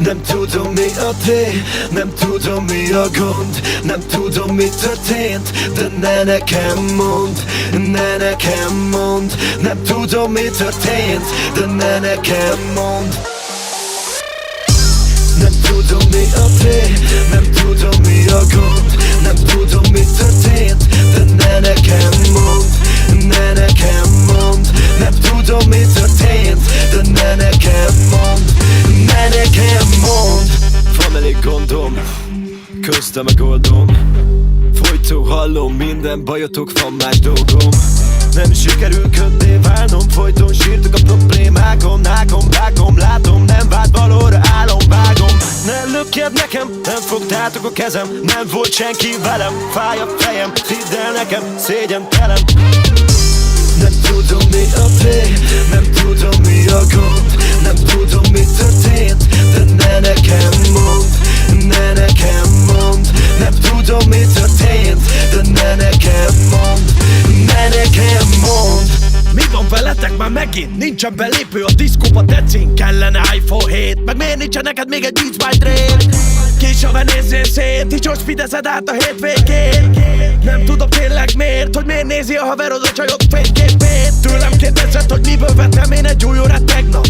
Nem tudom mi a tény, nem tudom mi a gond, nem tudom mi történt, de ne nekem mondd, ne nekem mondd. Nem tudom mi történt, de ne nekem mondd. Nem tudom mi a tény, nem tudom mi a gond, nem tudom mi történt, de ne nekem mondd, ne nekem mondd. Nem tudom mi történt, de ne nekem mondd, ne nekem mondd. Van elég gondom, köztem megoldom, folyton hallom, minden bajotok, van más dolgom. Nem sikerül könnyé válnom, folyton sírtok a problémákon. Vágom, látom, nem vált valóra, vágom. Ne lökjed nekem, nem fogtátok a kezem, nem volt senki velem, fáj a fejem, hidd el nekem, szégyentelem. Nem tudom mi a tény, nem tudom mi a gond, nem tudom mi történt, de ne nekem mondd, ne nekem mondd. Nem tudom mi történt, de ne nekem mondd, ne nekem mondd. Mi van veletek már megint? Nincsen belépő a diszkóba, tetszén kellene iPhone 7. Meg miért nincsen neked még egy Beats by Dre? Kisave nézzél szét, így most fidezed át a hétvégét. Nem tudom tényleg miért, hogy miért nézi a haverod a csajok fényképét. Tőlem kérdezed, hogy miből vettem én egy új órát tegnap.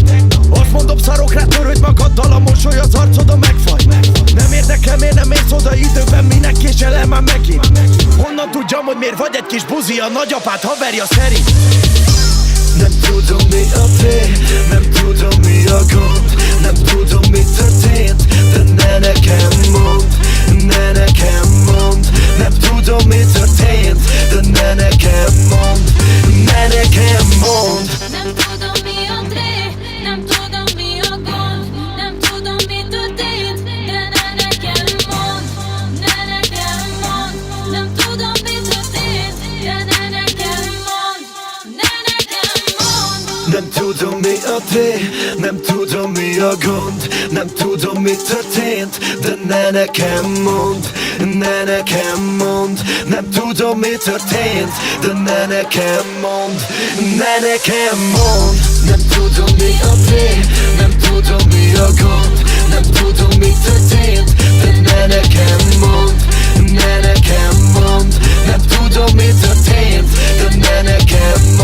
Azt mondom, szarok rá, törődj magaddal, a mosoly az arcodon megfagy. Nem érdekel, miért nem mész oda időben, minek késel el már megint. Honnan tudjam, hogy miért vagy egy kis buzi, a nagyapád haverja szerint. Nem tudom mi a tény, nem tudom mi a gond, nem tudom mi történt, de ne nekem mondd, ne nekem mondd. Nem tudom mi történt, de ne nekem mondd, ne nekem mondd. Nem tudom mi a tény, nem tudom mi a gond, nem tudom mi történt, de ne nekem mondd, ne nekem mondd. Nem tudom mi történt, de ne nekem mondd, ne nekem mondd. Nem tudom mi a tény, nem tudom mi a gond, nem tudom mi történt, de ne nekem mondd, ne nekem mondd. Nem tudom mi történt, de ne nekem mondd, ne nekem mondd. Nem tudom mi a tény, nem tudom mi a gond, nem tudom mi történt, de ne nekem mondd, ne nekem mondd. Nem tudom mi történt, de ne nekem mondd.